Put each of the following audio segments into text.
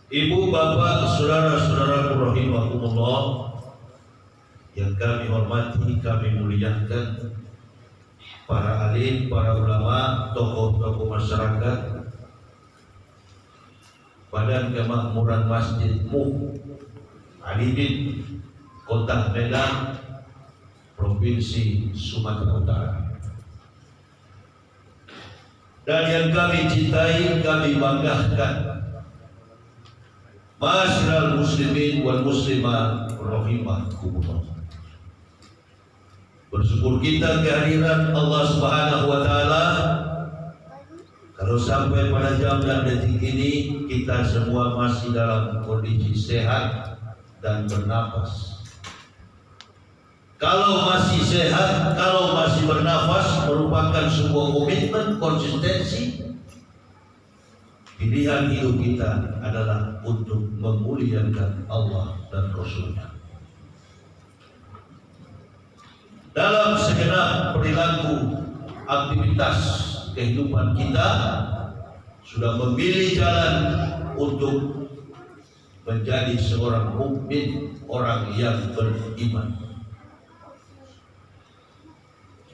Ibu, bapak, saudara-saudara rahimakumullah yang kami hormati, kami muliakan, para alim, para ulama, tokoh-tokoh masyarakat, Badan Kemakmuran Masjid Alimin, Kota Medan, Provinsi Sumatera Utara. Dan yang kami cintai, kami banggakan, Ma'asyiral muslimin wal muslimat rahimakumullah. Bersyukur kita kehadiran Allah Subhanahu wa taala. Kalau sampai pada jam dan detik ini kita semua masih dalam kondisi sehat dan bernapas. Kalau masih sehat, kalau masih bernafas, merupakan sebuah komitmen, konsistensi. Pilihan hidup kita adalah untuk memuliakan Allah dan Rasul-Nya. Dalam segenap perilaku aktivitas kehidupan kita sudah memilih jalan untuk menjadi seorang mukmin, orang yang beriman.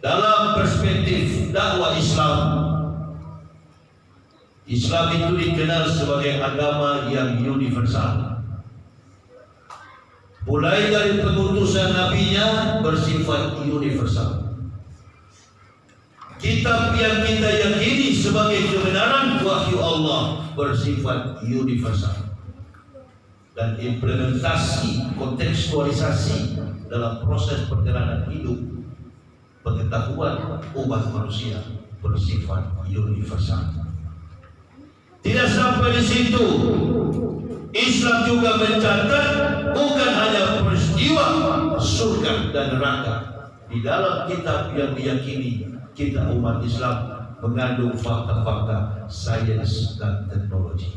Dalam perspektif dakwah Islam itu dikenal sebagai agama yang universal. Mulai dari pengutusan nabinya bersifat universal. Kitab yang kita yakini sebagai kebenaran wahyu Allah bersifat universal. Dan implementasi, kontekstualisasi dalam proses perjalanan hidup pengetahuan umat manusia bersifat universal. Tidak sampai di situ, Islam juga mencatat bukan hanya peristiwa surga dan neraka. Di dalam kitab yang diyakini kita umat Islam mengandung fakta-fakta sains dan teknologi.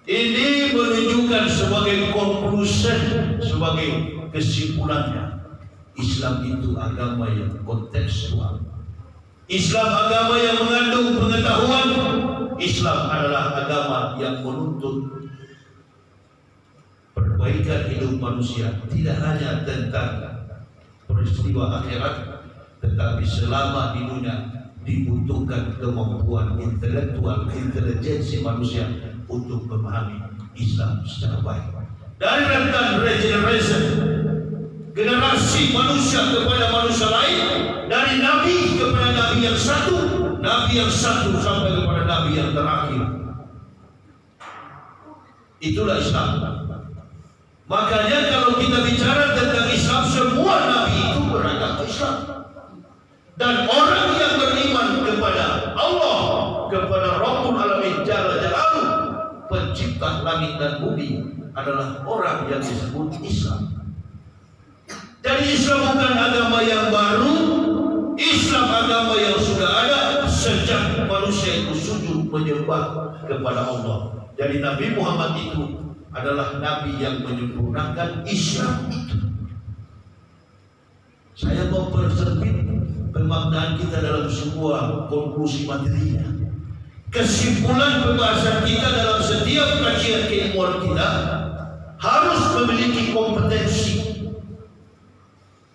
Ini menunjukkan sebagai conclusion, sebagai kesimpulannya, Islam itu agama yang kontekstual. Islam agama yang mengandung pengetahuan. Islam adalah agama yang menuntut perbaikan hidup manusia, tidak hanya tentang peristiwa akhirat, tetapi selama di dunia dibutuhkan kemampuan intelektual, intelijensi manusia untuk memahami Islam secara baik. Dari rentang regeneration, generasi manusia kepada manusia lain, dari nabi kepada nabi yang satu, nabi yang satu sampai kepada nabi yang terakhir. Itulah Islam. Makanya kalau kita bicara tentang Islam, semua nabi itu beragama Islam. Dan orang yang beriman kepada Allah, kepada Rabbul Alamin Jalla Jalaluhu, pencipta langit dan bumi, adalah orang yang disebut Islam. Jadi Islam bukan agama yang baru, Islam agama yang sudah ada sejak manusia itu sujud menyembah kepada Allah. Jadi Nabi Muhammad itu adalah Nabi yang menyempurnakan Islam itu. Saya mempersempit pemaknaan kita dalam sebuah konklusi materinya. Kesimpulan pembahasan kita dalam setiap kajian keilmuan kita harus memiliki kompetensi.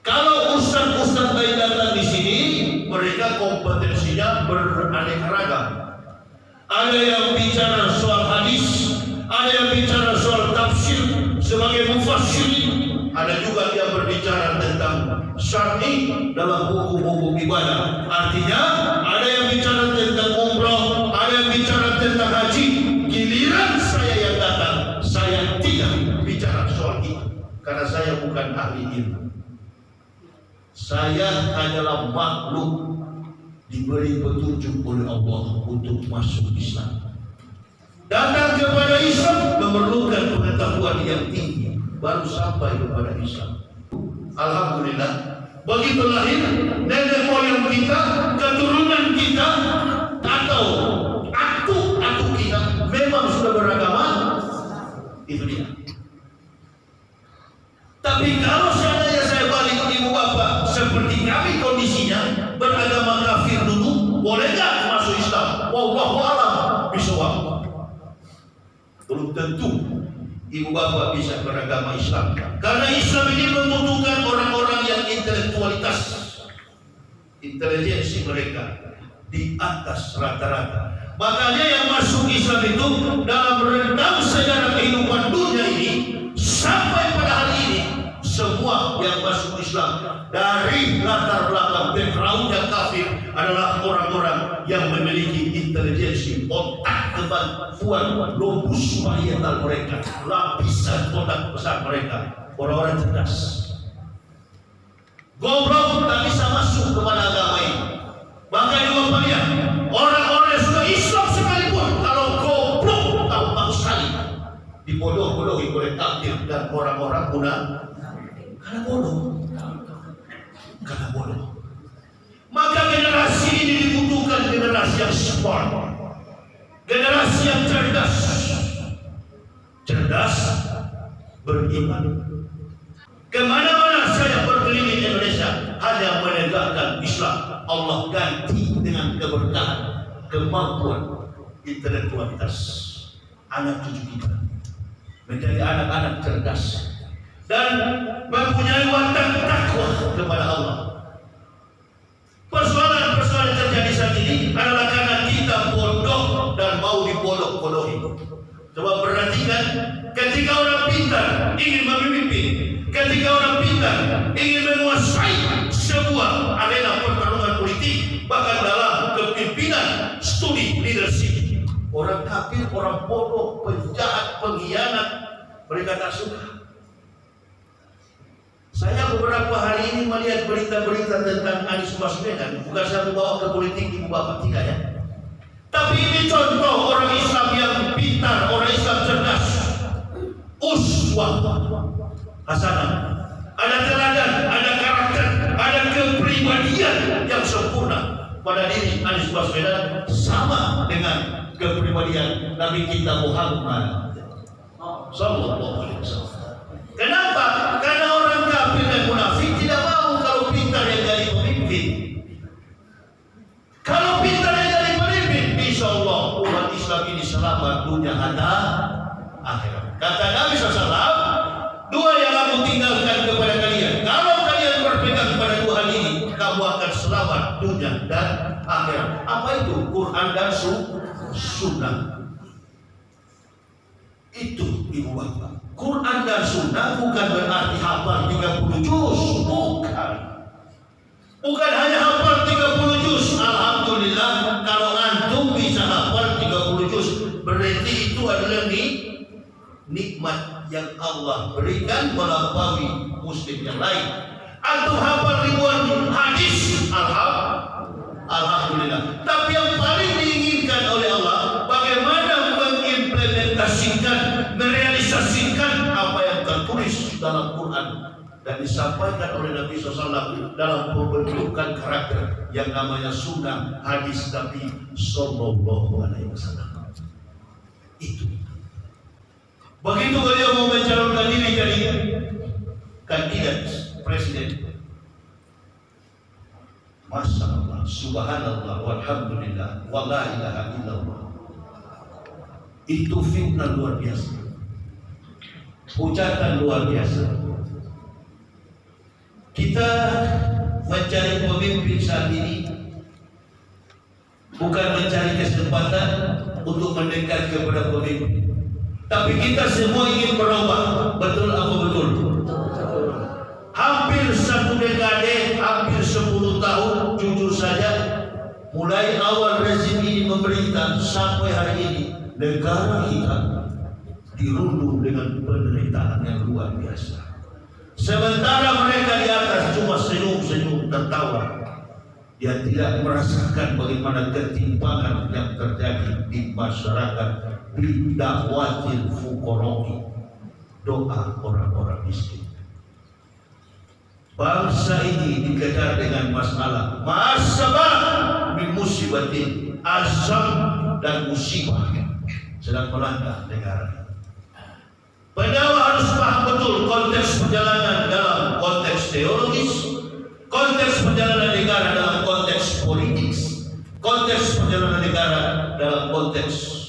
Kalau ustaz-ustaz lain datang di sini, mereka kompetensinya beraneka ragam. Ada yang bicara soal hadis, ada yang bicara soal tafsir sebagai mufassir, ada juga yang berbicara tentang syar'i dalam hukum-hukum ibadah. Artinya, ada yang bicara tentang umrah, ada yang bicara tentang haji. Giliran saya yang datang, saya tidak bicara soal itu karena saya bukan ahli ilmu. Saya hanyalah makhluk diberi petunjuk oleh Allah untuk masuk Islam. Datang kepada Islam memerlukan pengetahuan yang tinggi, baru sampai kepada Islam. Alhamdulillah, begitu lahir nenek moyang kita, keturunan kita, atau atu kita memang sudah beragama. Itu dia. Tapi kalau seandainya saya balik ibu bapak seperti kami kondisinya beragama kafir dulu, boleh nggak masuk Islam? Wallahu a'lam bishawab. tentu ibu bapak bisa beragama Islam. Karena Islam ini membutuhkan orang-orang yang intelektualitas, intelijensi mereka di atas rata-rata. Makanya yang masuk Islam itu dalam rentang sejarah kehidupan dunia ini sampai pada hari ini, semua yang masuk Islam dari latar belakang background yang kafir adalah orang-orang yang memiliki intelijensi, otak kemampuan lobus parietal mereka, lapisan otak besar mereka, orang-orang cerdas. Goblok tak bisa masuk kepada agama ini. Maka juga lihat orang-orang yang sudah Islam sekalipun, kalau goblok tampak sekali dibodoh-bodohi oleh kafir dan orang-orang karena bodoh. Maka generasi ini dibutuhkan generasi yang smart, generasi yang cerdas, beriman. Kemana-mana saya berkeliling Indonesia hanya menegakkan Islam. Allah ganti dengan keberkahan, kemampuan, intelektualitas anak cucu kita menjadi anak-anak cerdas dan mempunyai watak takwa kepada Allah. Persoalan-persoalan terjadi saat ini adalah karena kita bodoh dan mau dibodoh-bodohi. Coba perhatikan, ketika orang pintar ingin memimpin, ketika orang pintar ingin menguasai sebuah arena pertarungan politik, bahkan dalam kepimpinan studi leadership, orang kafir, orang bodoh, penjahat, pengkhianat, mereka tak suka. Saya beberapa hari ini melihat berita-berita tentang Anies Baswedan. Bukan saya membawa ke politik ibu bapak, tidak ya. Tapi ini contoh orang Islam yang pintar, orang Islam cerdas, uswah hasanah, ada teladan, ada karakter, ada kepribadian yang sempurna pada diri Anies Baswedan, sama dengan kepribadian Nabi kita Muhammad sallallahu alaihi wasallam. Kenapa? Karena orang kafir dan munafik tidak mau kalau pintar yang jadi pemimpin. Kalau pintar yang jadi pemimpin, insya Allah umat Islam ini selamat dunia akhirat. Kata Nabi SAW, dua yang aku tinggalkan kepada kalian. Kalau kalian berpegang pada dua hal ini, kamu akan selamat dunia dan akhirat. Apa itu? Quran dan Sunnah. Itu ibu bapak. Quran dan Sunnah bukan berarti hafal 30 juz, bukan hanya hafal 30 juz. Alhamdulillah kalau antum bisa hafal 30 juz, berarti itu adalah nikmat yang Allah berikan melalui muslim yang lain. Antum hafal ribuan hadis, alhamdulillah. Tapi yang paling diinginkan oleh Allah, bagaimana mengimplementasikan, merealisasikan apa yang tertulis dalam Quran dan disampaikan oleh Nabi SAW dalam pembentukan karakter yang namanya sunnah hadis Nabi SAW. Itu. Begitu beliau mau mencalonkan diri jadi kandidat presiden, Masya Allah, subhanallah, walhamdulillah, wa la ilaha illallah. Itu fitnah luar biasa, hujatan luar biasa. Kita mencari pemimpin saat ini bukan mencari kesempatan untuk mendekat kepada pemimpin, tapi kita semua ingin berubah. Betul apa betul? Hampir 1 dekade, hampir 10 tahun, jujur saja, mulai awal rezim ini memerintah sampai hari ini, negara kita dirundung dengan penderitaan yang luar biasa. Sementara mereka di atas cuma senyum-senyum tertawa, dia tidak merasakan bagaimana ketimpangan yang terjadi di masyarakat. Bidakwatil fuqara'i, doa orang-orang miskin. Bangsa ini dikejar dengan masalah min musibatin, azab dan musibah sedang melanda negara. Pendawa harus paham betul konteks perjalanan dalam konteks teologis, konteks perjalanan negara dalam konteks politik, konteks perjalanan negara dalam konteks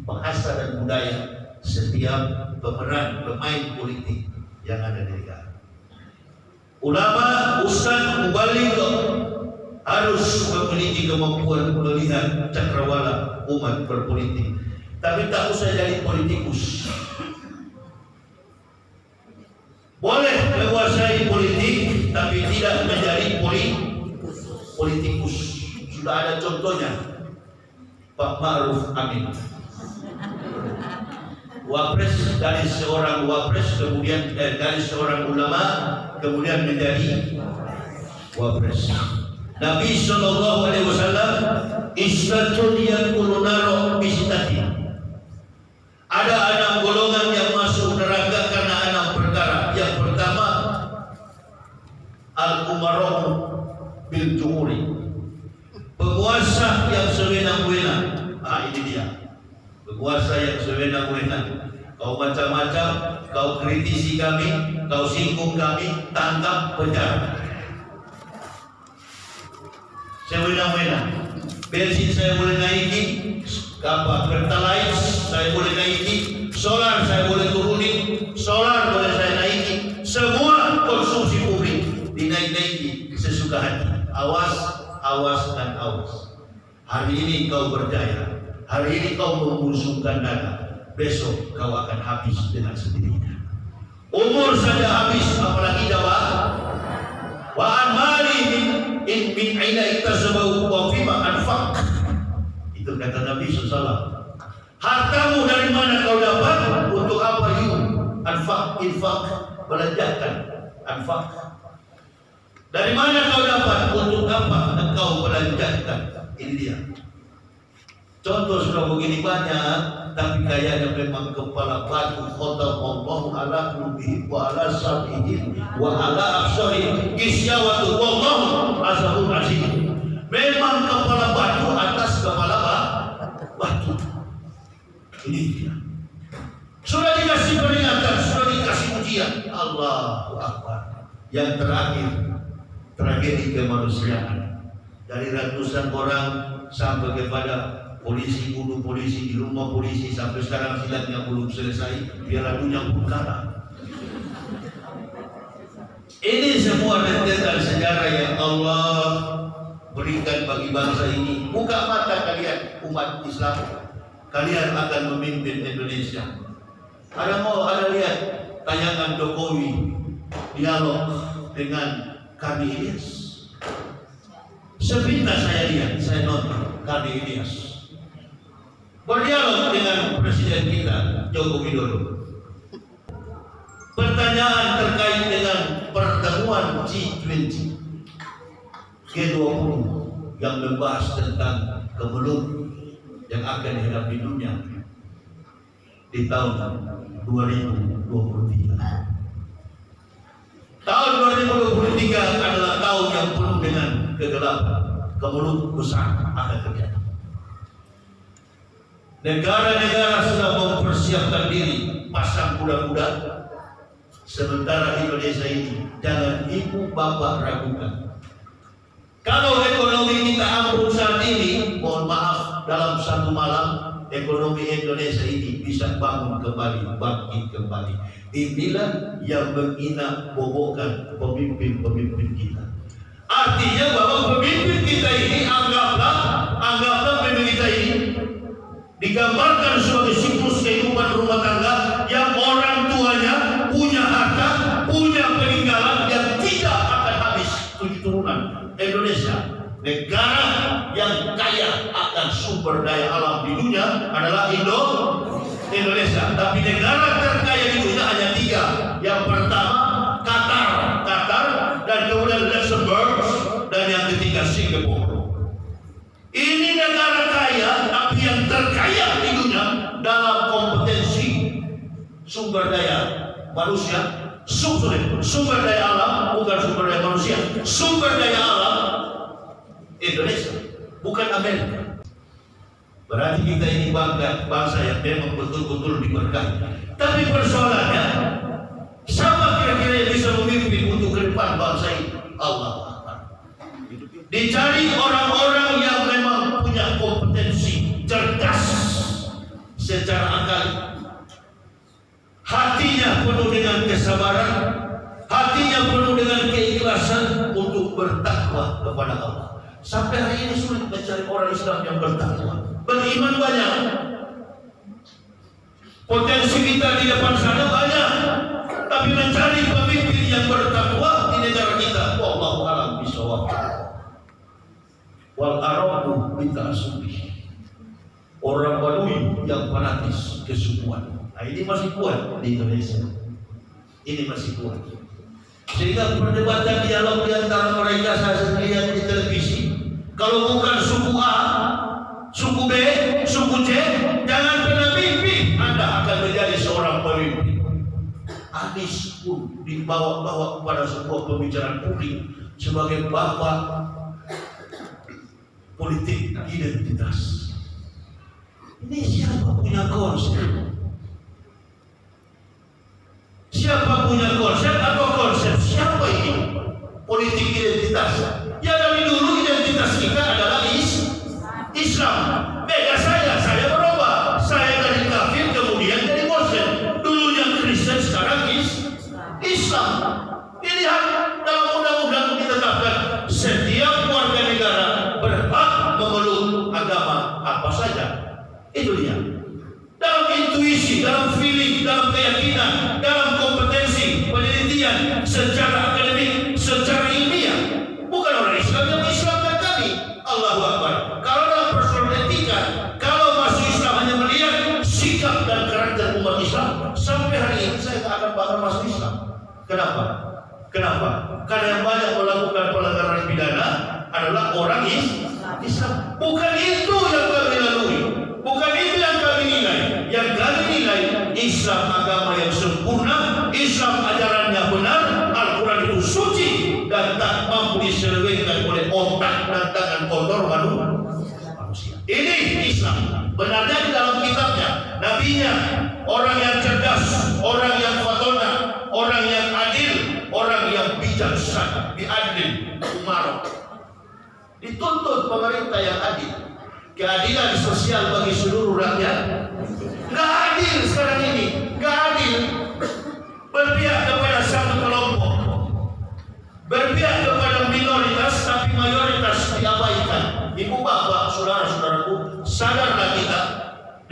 bahasa dan budaya, setiap pemain politik yang ada di negara. Ulama, ustaz, mubaligh harus memiliki kemampuan melihat cakrawala umat berpolitik, tapi tak usah jadi politikus. Boleh menguasai politik, tapi tidak menjadi politikus. Sudah ada contohnya, Pak Ma'ruf Amin. Wapres dari seorang wapres, kemudian dari seorang ulama, kemudian menjadi wapres. Nabi Shallallahu Alaihi Wasallam istatun yakulu naro bisitati. Ada 6 golongan yang masuk neraka karena 6 perkara. Yang pertama, al-umarah bil jumuri, penguasa yang sewenang-wenang. Ini dia, penguasa yang sewenang-wenang. Kau macam-macam, kau kritisi kami, kau singgung kami, tangkap, penjara. Sewenang-wenang. Bensin saya boleh naiki, pertalite saya boleh naiki, solar saya boleh turunin, solar boleh saya naiki, semua konsumsi publik dinaik-naiki sesuka hati. Awas, awas dan awas. Hari ini kau berjaya, hari ini kau mengusungkan dana, besok kau akan habis dengan sendirinya. Umur saja habis, apalagi jawab. Wa an mali min aina iktasabahu wa fima anfaq. Itu kata Nabi SAW. Hartamu dari mana kau dapat? Untuk apa you? Anfaq, infaq, belanjakan. Anfaq. Dari mana kau dapat? Untuk apa engkau belanjakan? Ini dia. Contoh sudah begini banyak, tapi kayaknya memang kepala batu. Khotamallahu ala qulubihim wa ala sam'ihim wa ala absarihim gisyawatul wallahu azabun azim. Memang kepala batu atas kepala batu. Ini dia. Sudah dikasih peringatan, sudah dikasih ujian. Allahu Akbar. Yang terakhir, tragedi kemanusiaan. Dari ratusan orang sampai kepada polisi bunuh polisi di rumah polisi, sampai sekarang silatnya belum selesai, Piala Dunia belum kalah. Ini semua rentetan sejarah yang Allah berikan bagi bangsa ini. Buka mata kalian, umat Islam, kalian akan memimpin Indonesia. Ada lihat tayangan Jokowi dialog dengan Karni Ilyas. Sepintas saya lihat, saya nonton Karni Ilyas berdialog dengan Presiden kita Joko Widodo. Pertanyaan terkait dengan pertemuan G20, G20 yang membahas tentang kemelut yang akan dihadapi dunia di tahun 2023. Tahun 2023 adalah tahun yang penuh dengan kegelapan, kemelut besar akan terjadi. Negara-negara sudah mempersiapkan diri, pasang kuda-kuda. Sementara Indonesia ini jangan ibu bapak ragukan. Kalau ekonomi kita ambruk saat ini, mohon maaf, dalam satu malam ekonomi Indonesia ini bisa bangun kembali, bangkit kembali. Inilah yang menghina bobokan pemimpin-pemimpin kita. Artinya bahwa pemimpin kita ini anggaplah pemimpin kita ini digambarkan sebagai siklus kehidupan rumah tangga yang orang tuanya punya harta, punya peninggalan yang tidak akan habis 7 turunan. Indonesia, negara yang kaya akan sumber daya alam di dunia adalah Indonesia. Tapi negara terkaya di dunia hanya 3. Yang pertama Qatar, dan kemudian Luxembourg, dan yang ketiga Singapura. Ini negara kaya, tapi yang terkaya di dunia dalam kompetensi sumber daya manusia, sumber daya alam, bukan sumber daya manusia, sumber daya alam Indonesia, bukan Amerika. Berarti kita ini bangsa yang memang betul-betul diberkahi. Tapi persoalannya, siapa kira-kira yang bisa memimpin untuk ke depan bangsa ini? Allah. Dicari orang-orang yang memang punya kompetensi, cerdas secara akal, hatinya penuh dengan kesabaran, hatinya penuh dengan keikhlasan untuk bertakwa kepada Allah. Sampai hari ini sulit mencari orang Islam yang bertakwa. Beriman banyak, potensi kita di depan sana banyak, tapi mencari pemimpin yang bertakwa di negara kita, wallahu a'lam bishawab. Wal arabu bita'assubi, orang Badui yang fanatis kesukuan. Nah, ini masih kuat di Indonesia. Ini masih kuat. Sehingga perdebatan dialog di antara mereka saya lihat di televisi, kalau bukan suku A, suku B, suku C, jangan pernah mimpi Anda akan menjadi seorang pemimpin. Anies pun dibawa-bawa kepada sebuah pembicaraan publik sebagai bapak politik identitas. Ini siapa punya konsep? Siapa punya konsep atau konsep? Siapa ini? Politik identitas. Ya dari dulu identitas kita adalah Islam. Beda saya berubah. Saya dari kafir kemudian jadi Muslim. Dulunya Kristen sekarang Islam. Pilihan dalam undang-undang ditetapkan setiap warga negara berhak memeluk agama apa saja. Itu dia. Dalam intuisi, dalam feeling, dalam keyakinan, dalam kompetensi, penelitian, secara akademik, secara ilmiah. Bukan orang Islam yang Islamkan kami. Allahu Akbar. Kalau dalam persoalan etika, kalau masuk Islam hanya melihat sikap dan karakter umat Islam, sampai hari ini saya tak akan bakal masuk Islam. Kenapa? Karena yang banyak melakukan pelanggaran pidana adalah orang Islam. Bukan itu yang kami lalui. Bukan itu yang kami nilai. Yang kami nilai Islam agama yang sempurna, Islam ajarannya benar, Al-Quran itu suci dan tak mampu diselewengkan oleh otak dan tangan kotor manusia. Ini Islam. Benarnya di dalam kitabnya, nabinya, orang yang cerdas, orang yang fatona, orang yang adil, orang yang bijaksana, biadil, umar. Dituntut pemerintah yang adil. Keadilan sosial bagi seluruh rakyat. Nggak adil sekarang ini, nggak adil. Berpihak kepada satu kelompok, berpihak kepada minoritas, tapi mayoritas diabaikan. Ibu bapak, saudara-saudaraku, sadarlah kita.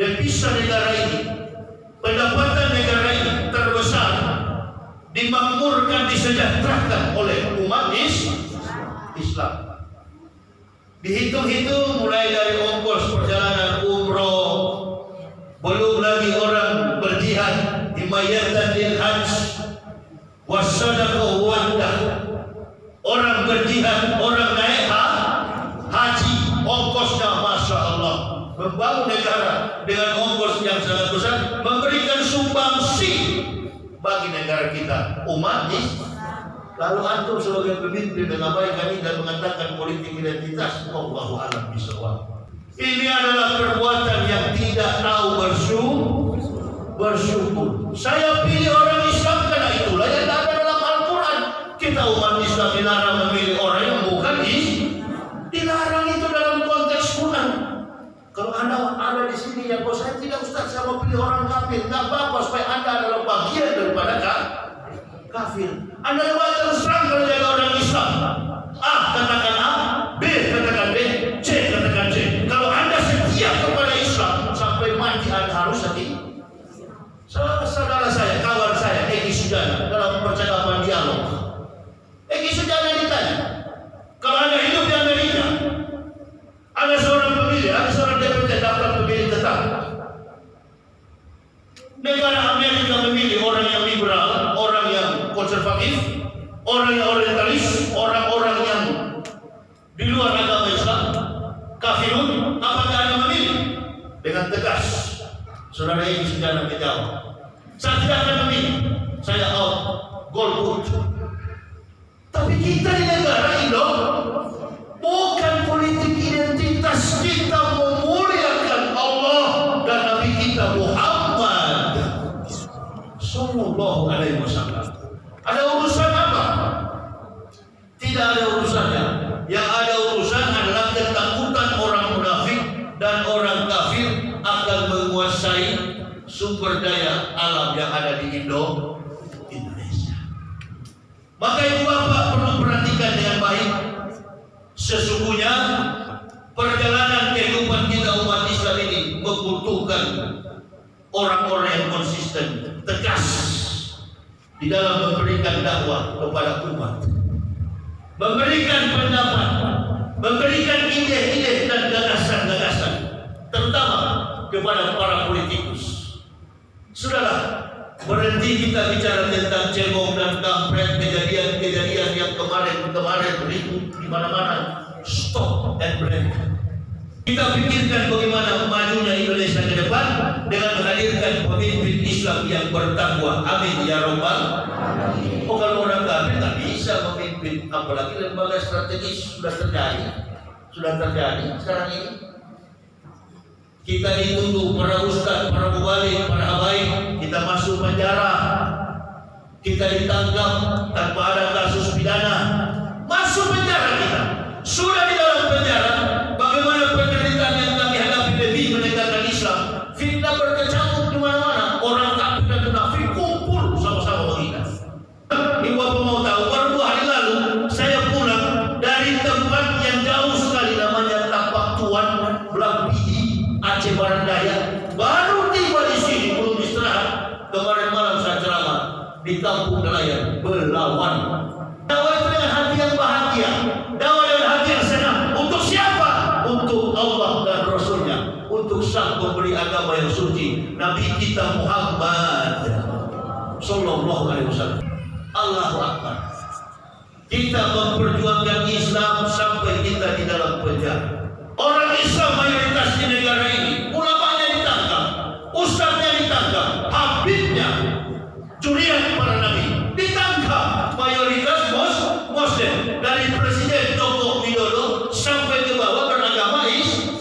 Devisa negara ini, pendapatan negara ini terbesar, dimakmurkan, disejahterakan oleh umat Islam. Dihitung-hitung mulai dari ongkos perjalanan umroh, belum lagi orang berjihad, himayatan lil hajj, wasadaqah wadah, orang berjihad, orang naik haji, ongkosnya masya Allah. Membangun negara dengan ongkos yang sangat besar, memberikan sumbangsi bagi negara kita, umat Islam. Lalu antum sebagai pemimpin mengabaikan ini dan mengatakan politik identitas, wallahu a'lam bishawab. Ini adalah perbuatan yang tidak tahu bersyukur. Saya pilih orang Islam karena itulah yang ada dalam Al-Quran. Kita umat Islam dilarang memilih orang yang bukan dilarang itu dalam konteks Quran. Kalau Anda ada di sini ya, bos saya tidak, Ustaz, saya mau pilih orang kafir. Tidak apa-apa, supaya Anda adalah bagian daripada kafir. Anda terus terang kalau jadi orang Islam. A katakan A, B katakan B, C katakan C. Kalau Anda setia kepada Islam sampai mati, Anda harus setia. Saudara saya, kawan saya, Egi Sujana, dalam percakapan dialog, Egi Sujana ditanya, kalau Anda hidup di Amerika, ada seorang pemilih, ada seorang DPT daftar pemilih tetap. Negara Amerika memilih orang yang liberal, orang yang konservatif, orang yang orientalis, orang-orang yang di luar agama Islam, kafirun. Apakah Anda memilih? Dengan tegas saudara ini sudah menjawab, saya tidak akan memilih, saya out, golput. Tapi kita di negara Indo bukan politik identitas, kita memuliakan Allah dan Nabi kita Muhammad Sallallahu Alaihi Wasallam. Ada urusan apa? Tidak ada urusannya. Yang ada urusan adalah ketakutan orang munafik dan orang kafir akan menguasai sumber daya alam yang ada di Indonesia. Maka ibu bapak perlu perhatikan dengan baik. Sesungguhnya perjalanan kehidupan kita umat Islam ini membutuhkan orang-orang yang konsisten, tegas di dalam memberikan dakwah kepada umat, memberikan pendapat, memberikan ide-ide dan gagasan-gagasan, terutama kepada para politikus. Sudahlah, berhenti kita bicara tentang cebong dan kampret, kejadian-kejadian yang kemarin ribut di mana-mana. Stop and break. Kita pikirkan bagaimana majunya Indonesia ke depan dengan menghadirkan pemimpin Islam yang bertakwa. Amin ya Rabbal. Oh, kalau orang kafir tak bisa memimpin, apalagi lembaga strategis sudah terjadi sekarang ini. Kita dituduh para ustaz, para mubalik, para habaib, kita masuk penjara, kita ditangkap tanpa ada kasus pidana, masuk penjara kita. Sudah di dalam penjara, bagaimana penderitaan yang kami hadapi demi menegakkan Islam. Fitnah berkecamuk di mana-mana, orang kafir dan munafik kumpul sama-sama menghina. Ibu bapak mau tahu, baru 2 hari lalu saya pulang dari tempat yang jauh sekali, namanya Tapak Tuan, Belang Biji, Aceh Barat Daya. Baru tiba di sini, belum istirahat. Kemarin malam saya ceramah di kampung nelayan Belawan. Dakwah itu dengan hati yang bahagia, dakwah dengan hati yang senang. Untuk siapa? Untuk Allah dan Rasulnya, untuk sang pemberi agama yang suci, Nabi kita Muhammad Sallallahu Alaihi Wasallam. Allahu Akbar. Kita memperjuangkan Islam sampai kita di dalam penjara. Orang Islam mayoritas di negara ini, ulamanya ditangkap, ustaznya ditangkap, habibnya, curian para nabi ditangkap, mayoritas Muslim, dari Presiden Joko Widodo sampai ke bawah beragama Islam.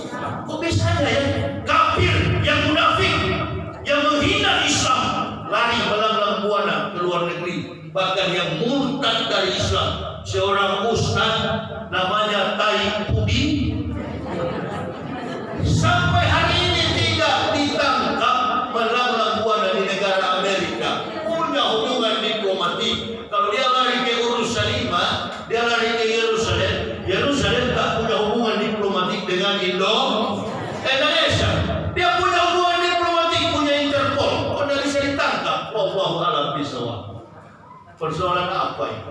Kok bisa ada ya? Kafir, yang munafik, yang menghina Islam, lari melanglang buana ke luar negeri. Bahkan yang murtad dari Islam, seorang ustaz namanya Tai Pudi, sampai hari ini tidak ditangkap, melanglang buana di negara Amerika, punya hubungan diplomatik. Kalau dia lari ke Urushalima, dia lari ke Yerusalem tak punya hubungan diplomatik dengan Indonesia. Dia punya hubungan diplomatik, punya Interpol. Kok tidak bisa ditangkap? Wallahu a'lam bishawab. Persoalan apa itu?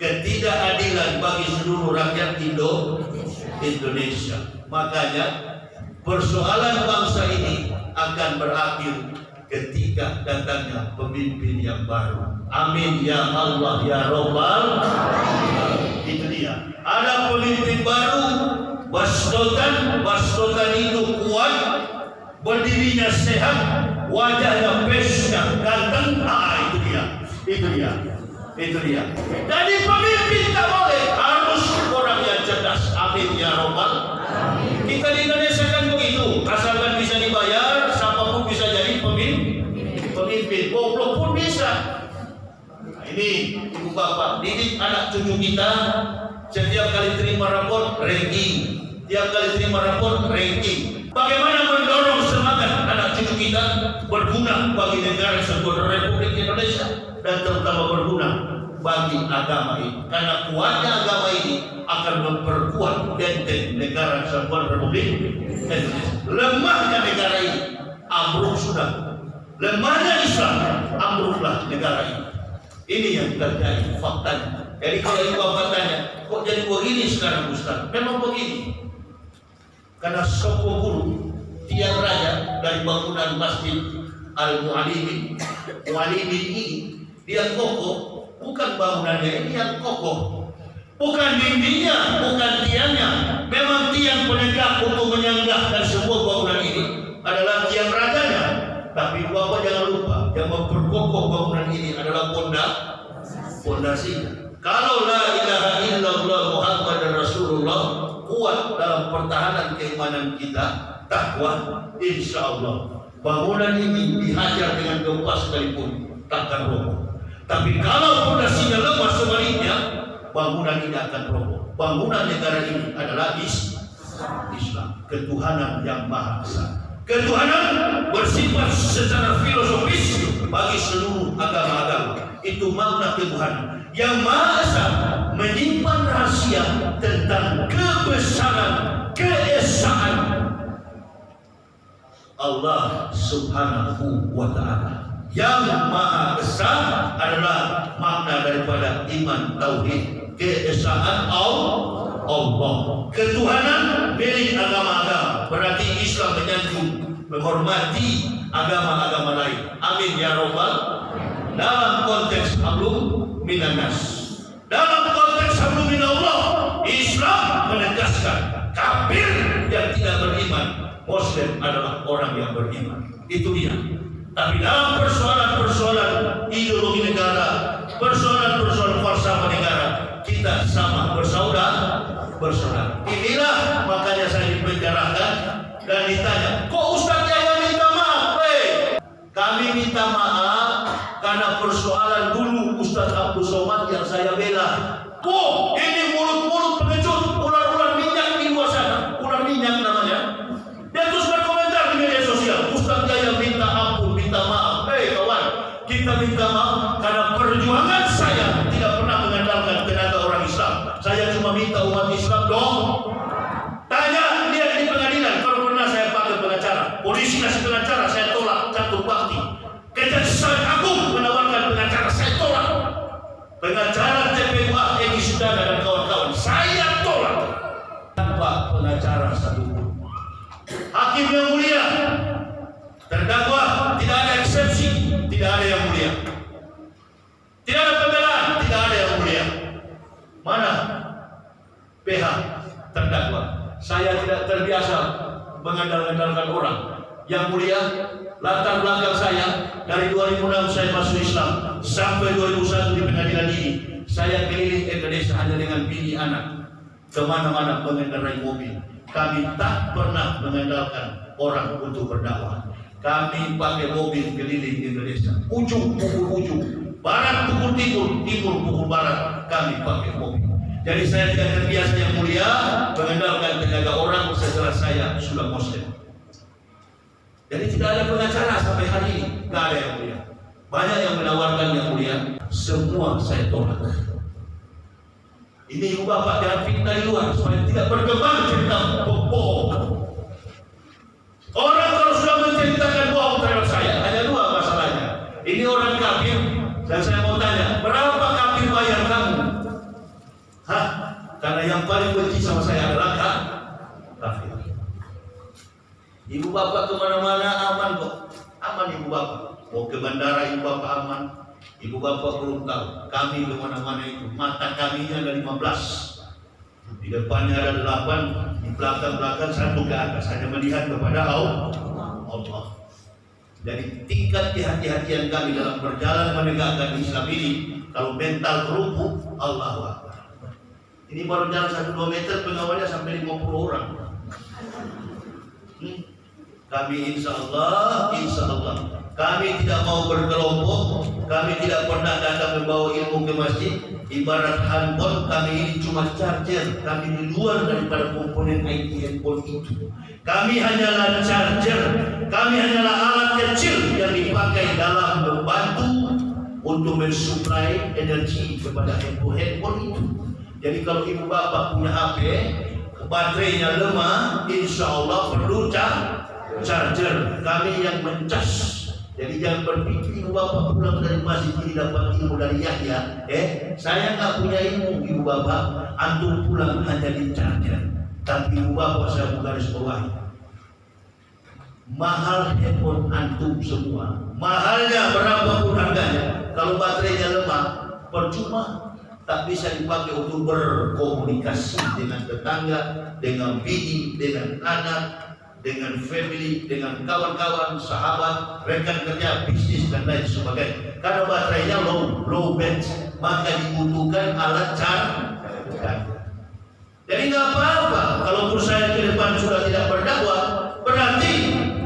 Ketidakadilan bagi seluruh rakyat Indonesia. Makanya persoalan bangsa ini akan berakhir ketika datangnya pemimpin yang baru. Amin ya Allah ya Rabbal. Itu dia. Ada pemimpin baru, bastotan itu kuat, berdirinya sehat, wajahnya pesnya ganteng. Itu dia. Jadi pemimpin tak boleh, harus orang yang cerdas. Amin ya Rabbal. Kita di Indonesia kan begitu, asalkan bisa dibayar, siapapun bisa jadi pemimpin, goblok pun bisa. Nah, ini ibu bapak, didik anak cucu kita, setiap kali terima rapor ranking, Bagaimana mendorong semangat anak cucu kita berguna bagi negara kesatuan Republik Indonesia dan terutama berguna bagi agama ini. Karena kuatnya agama ini akan memperkuat benteng negara kesatuan Republik Indonesia. Lemahnya negara ini ambruk sudah. Lemahnya Islam, ambruklah negara ini. Ini yang terjadi faktanya. Jadi kalau ibu bapak tanya, kok jadi begini sekarang Ustaz? Memang begini. Karena Soko Guru, tiang raja dari bangunan Masjid Al-Mu'alimin ini, dia kokoh. Bukan bangunannya ini yang kokoh, bukan dindingnya, bukan tiangnya. Memang tiang penegak untuk menyanggahkan semua bangunan ini adalah tiang rajanya. Tapi bapak jangan lupa, yang memperkokoh bangunan ini adalah pondasinya. Kalau la ilaha illallah Muhammadar Rasulullah kuat dalam pertahanan keimanan kita, takwa, insya Allah bangunan ini dihajar dengan gempa sekalipun takkan roboh. Tapi kalau pondasinya lemah, sebaliknya bangunan ini akan roboh. Bangunan negara ini adalah Islam, ketuhanan yang Maha Esa. Ketuhanan bersifat secara filosofis bagi seluruh agama-agama. Itu makna ketuhanan. Yang Maha Esa menyimpan rahasia tentang kebesaran, keesaan Allah Subhanahu wa Ta'ala. Yang Maha Esa adalah makna daripada iman tauhid, keesaan Allah. Ketuhanan milik agama-agama. Berarti Islam menyanjung, menghormati agama-agama lain. Amin ya rabbal. Dalam konteks hablum minannas, dalam konteks hablum minallah, Islam menegaskan kafir yang tidak beriman, Muslim adalah orang yang beriman. Itu dia. Tapi dalam persoalan-persoalan ideologi negara, persoalan-persoalan falsafah negara, kita sama bersaudara. Inilah makanya saya dipenjarakan dan ditanya, kok Ustaz Yahya minta maaf? Kami minta maaf karena persoalan dulu Ustaz Abdul Somad yang saya bela. Oh, ini mulut-mulut pengecut, ular-ular minyak di luar sana, ular minyak namanya. Dia terus berkomentar di media sosial, Ustaz Yahya minta ampun, minta maaf. Kawan, kita minta maaf karena perjuangan saya tidak pernah mengandalkan tenaga orang Islam. Saya cuma minta umat Islam dong. Tanya, lihat di pengadilan, kalau pernah saya pakai pengacara, polisi kasih pengacara, saya tolak catur bakti. Kejaksaan Agung menawarkan pengacara, saya tolak. Pengacara TPUA Egy Sudana dan kawan-kawan, saya tolak. Tanpa pengacara satu pun. Hakim yang mulia, terdakwa tidak ada eksepsi, tidak ada yang mulia. Tidak ada pembelaan, tidak ada yang mulia. Mana pihak terdakwa? Saya tidak terbiasa mengandalkan orang. Yang mulia, latar belakang saya dari 2006 saya masuk Islam sampai 2001 di pengadilan ini, saya keliling Indonesia hanya dengan bini anak, kemana-mana mengendarai mobil. Kami tak pernah mengandalkan orang untuk berdakwah. Kami pakai mobil keliling Indonesia, ujung pukul ujung, barat pukul timur, timur pukul barat, kami pakai mobil. Jadi saya tidak terbiasa yang mulia mengandalkan tenaga orang setelah saya sudah Muslim. Jadi tidak ada pengacara sampai hari ini, tidak ada yang mulia. Banyak yang menawarkan yang mulia, semua saya tolak. Ini ibu bapak jangan fitnah di luar supaya tidak berkembang cerita bohong. Orang kalau sudah menceritakan bohong terhadap saya, hanya dua masalahnya. Ini orang kafir dan saya mau tanya, berapa kafir bayar kamu? Hah? Karena yang paling benci sama saya adalah kafir. Ibu bapak kemana-mana aman kok, aman ibu bapak. Mau ke bandara ibu bapak aman, ibu bapak belum tahu. Kami kemana-mana itu, mata kami ada 15, di depannya ada 8, di belakang-belakang 1 ke atas, hanya melihat kepada Allah. Jadi tingkat kehati-hatian kami dalam berjalan menegakkan Islam ini, kalau mental kerupuk, Allahu Akbar. Ini baru jalan 1-2 meter, pengawalnya sampai 50 orang. Kami insya Allah, kami tidak mau berkelompok, kami tidak pernah datang membawa ilmu ke masjid. Ibarat handphone, kami ini cuma charger, kami di luar daripada komponen IT handphone itu. Kami hanyalah charger, kami hanyalah alat kecil yang dipakai dalam membantu untuk mensuplai energi kepada handphone itu. Jadi kalau ibu bapak punya HP, baterainya lemah, insya Allah perlu charger, kami yang mencas. Jadi jangan berpikir ibu bapak pulang dari masjid ini dapat ilmu dari Yahya. Saya nggak punya ilmu ibu bapak, antum pulang hanya di charger. Tapi ibu bapak saya garis bawahi, mahal handphone antum semua. Mahalnya berapapun harganya, kalau baterainya lemah, percuma. Tak bisa dipakai untuk berkomunikasi dengan tetangga, dengan bini, dengan anak, dengan family, dengan kawan-kawan, sahabat, rekan kerja, bisnis dan lain sebagainya. Karena baterainya low battery, maka dibutuhkan alat charger. Jadi nggak apa-apa kalau perusahaan ke depan sudah tidak berdakwah, berarti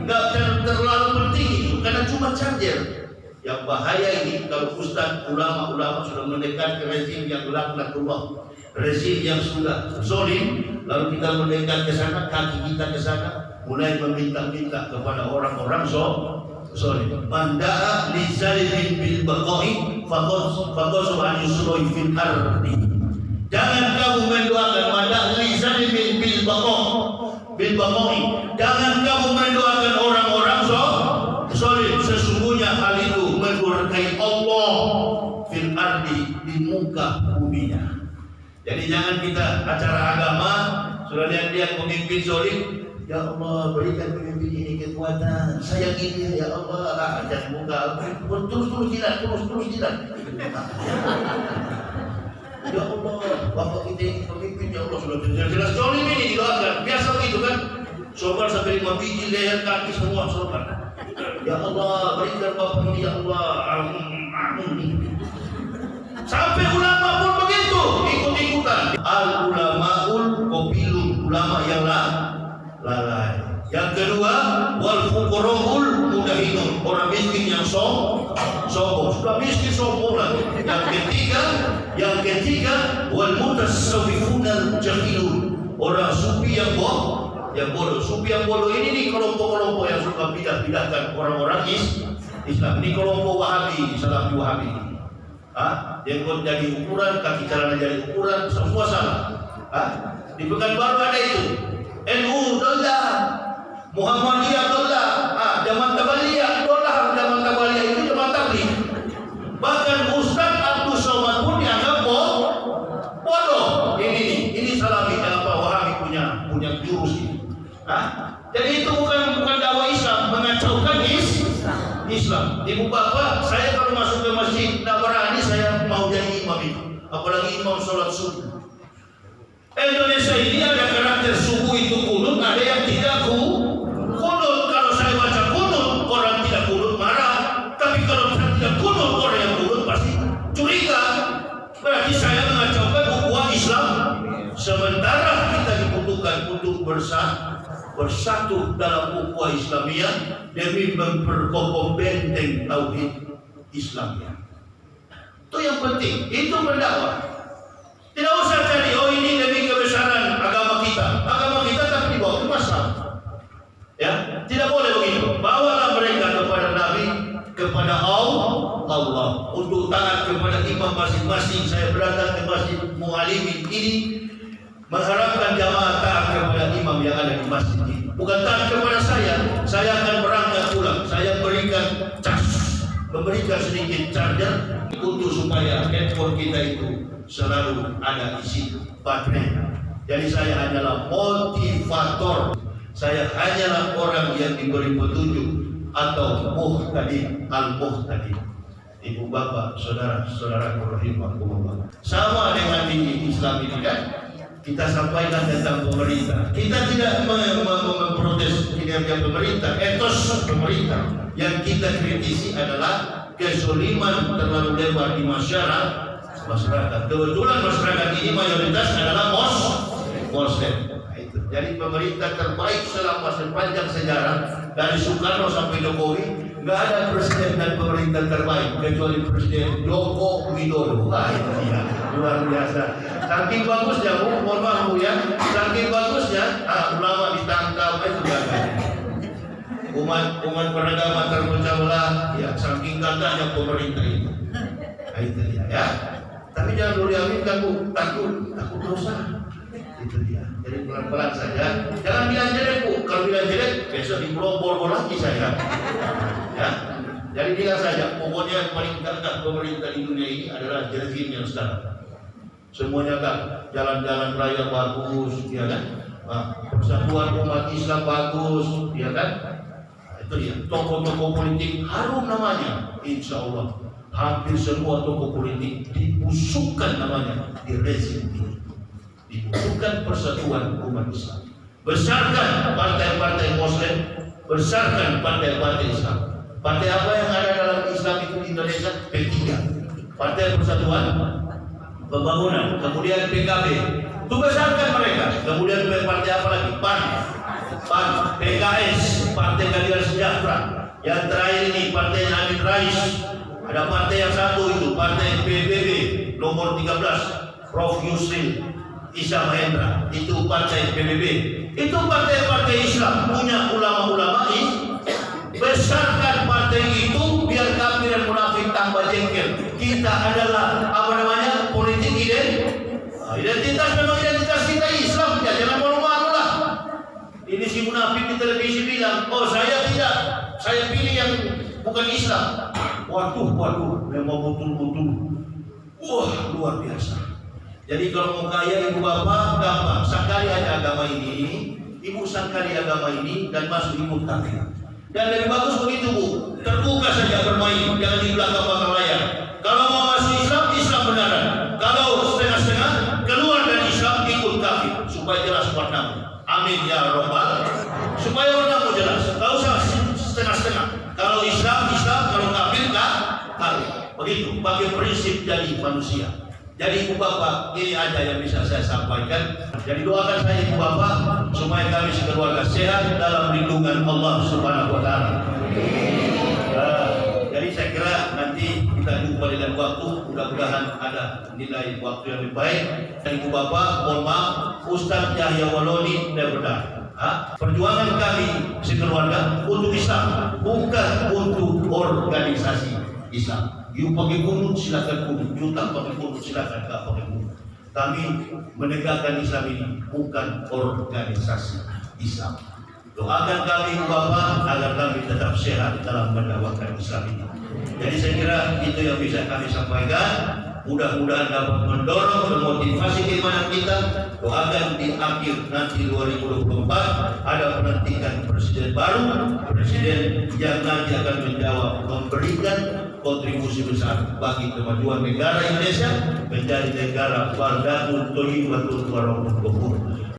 nggak terlalu penting itu karena cuma charger. Yang bahaya ini kalau ustaz, ulama-ulama sudah mendekat ke rezim yang laknatullah, rezim yang sudah zolim, lalu kita mendekat ke sana, kaki kita ke sana, mulai meminta-minta kepada orang-orang soleh. Manda'a li zalimin bil baqai faqasu an yusroi fil ardi. Jangan kamu mendoakan manda'a li zalimin bil baqai. Jangan kamu mendoakan orang-orang soleh. Sesungguhnya hal itu mendurhakai Allah fil ardi, di muka buminya. Jadi jangan kita acara agama sudah lihat pemimpin soleh, ya Allah berikan pemimpin ini kekuatan, sayang ini ya Allah, jangan muka terus jilat. Ya Allah, Bapak kita ini pemimpin, ya Allah sudah jelas soleh ini didoakan, biasa begitu kan? Sorban sampai 5 biji, leher kaki semua sorban. Ya Allah berikan Bapak ini, ya Allah. Sampai ulama pun begitu, ikut-ikutan. Al ulamaul qabilun, ulama yang lalai. Yang kedua, wal fuqaraul mudahinun, orang miskin yang sombong. Sudah miskin sombong lagi. Yang ketiga, wal mutasawwifunal jahilun, orang sufi yang bodoh. Sufi yang bodoh ini nih kelompok-kelompok yang suka bidah-bidahkan orang-orang Islam. Ini kelompok Wahabi, Salafi Wahabi. Jenggot jadi ukuran, kaki celana jadi ukuran, semua salah. Di Pekanbaru ada itu. NU dollar, Muhammadiyah dollar, Jamaah Tabaliyah dollar, Jamaah Tabaliyah itu Jamaah Tabligh. Bahkan Ustaz Abdul Somad pun dianggap bodoh. Ini Salafi Wahabi punya jurus ini. Jadi itu bukan dakwah Islam, mengacaukan Islam. Ibu bapak, saya kalau masuk ke masjid tidak berani saya mau jadi imam itu, apalagi imam sholat subuh. Indonesia ini ada karakter subuh itu kunut, ada yang tidak kunut. Kalau saya baca kunut, orang tidak kunut marah. Tapi kalau saya tidak kunut, orang yang kunut pasti curiga. Berarti saya mengacaukan ukhuwah Islam. Sementara kita dibutuhkan untuk bersatu dalam ukhuwah Islamiyah demi memperkokoh benteng tauhid Islamiyah. Itu yang penting, itu berdakwah. Tidak usah cari ini demi kebesaran agama kita. Agama kita tak dibawa ke pasar. Ya, tidak boleh begitu. Bawalah mereka kepada Nabi, kepada Allah, untuk taat kepada imam masing-masing. Saya berangkat ke Masjid Mu'alimin ini mengharapkan jamaah taat kepada imam yang ada di masjid ini. Bukan taat kepada saya akan berangkat pulang. Saya memberikan sedikit charger untuk supaya handphone kita itu selalu ada isi baterai. Jadi saya hanyalah motivator. Saya hanyalah orang yang diberi petunjuk atau muhtadi al-muhtadi. Ibu bapak, saudara-saudara rahimahumullah. Sama dengan di Islam ini kan? Kita sampaikan tentang pemerintah. Kita tidak memprotes kinerja pemerintah, etos pemerintah. Yang kita kritisi adalah kezaliman terlalu lebar di masyarakat. Kebetulan masyarakat ini mayoritas adalah Muslim. Jadi pemerintah terbaik selama sepanjang sejarah dari Soekarno sampai Jokowi, nggak ada presiden dan pemerintah terbaik kecuali Presiden Joko Widodo. Itu dia, luar biasa. Saking bagusnya, mohon maaf ya, saking bagusnya, ulama ditangkap itu gagal. Umat beragama terpecah belah, ya saking katanya pemerintah itu. Itu dia ya. Tapi jangan dulu diaminkan bu, takut dosa. Itu dia. Jadi pelan-pelan saja. Jangan bilang jelek bu. Kalau bilang jelek, besok diborgol lagi saya. Ya. Jadi bilang saja. Pokoknya yang paling gagah pemerintah di dunia ini adalah rezim yang sekarang. Semuanya kan jalan-jalan raya bagus, ya kan? Persatuan umat Islam bagus, ya kan? Itu dia. Tokoh-tokoh politik harum namanya, insya Allah. Hampir semua tokoh politik dibusukkan namanya di rezim ini. Dibutuhkan persatuan umat Islam. Besarkan partai-partai Muslim, besarkan partai-partai Islam. Partai apa yang ada dalam Islam itu di Indonesia? P3, Partai Persatuan Pembangunan. Kemudian PKB, itu besarkan mereka. Kemudian partai apa lagi? PAN, PKS, Partai Keadilan Sejahtera. Yang terakhir ini partainya Amin Rais. Ada partai yang satu itu, Partai PBB nomor 13, Prof Yusril Isha Mahendra, itu partai PBB, itu partai-partai Islam punya ulama-ulama besarkan partai itu biar kafir dan munafik tambah jengkel. Kita adalah politik identitas, memang identitas kita Islam ya, jangan malu-malu lah. Ini si munafik di televisi bilang, oh saya tidak, saya pilih yang bukan Islam. Waduh, memang betul-betul, wah luar biasa. Jadi kalau mau kaya ibu bapak gampang, sekali aja agama ini, ibu sekali agama ini dan masuk ibu kafir. Dan lebih bagus begitu bu, terbuka saja bermain, jangan di belakang layar. Kalau mau masuk Islam, Islam benaran. Kalau setengah-setengah, keluar dari Islam ikut kafir, supaya jelas warnamu. Amin ya robbal. Supaya warnamu jelas. Kalau setengah-setengah, kalau Islam, kalau kafir, kafir. Begitu, bagi prinsip jadi manusia. Jadi ibu bapak, ini aja yang bisa saya sampaikan. Jadi doakan saya ibu bapak supaya kami sekeluarga sehat dalam lindungan Allah Subhanahu wa taala. Jadi saya kira nanti kita jumpa di lain waktu, mudah-mudahan ada nilai waktu yang lebih baik. Dan ibu bapak, mohon maaf, Ustaz Yahya Waloni benar. Perjuangan kami sekeluarga untuk Islam, bukan untuk organisasi Islam. You pakai kunut silakan kunut, you tak pakai kunut silakan tak pakai kunut. Kami menegakkan Islam ini bukan organisasi Islam. Doakan kami Bapak agar kami tetap sehat dalam mendakwakan Islam ini. Jadi saya kira itu yang bisa kami sampaikan. Mudah-mudahan dapat mendorong memotivasi keimanan kita. Doakan di akhir nanti 2024 ada pelantikan presiden baru, presiden yang nanti akan menjawab, memberikan kontribusi besar bagi kemajuan negara Indonesia menjadi negara Baldatun Thayyibatun wa Rabbul Ghafur.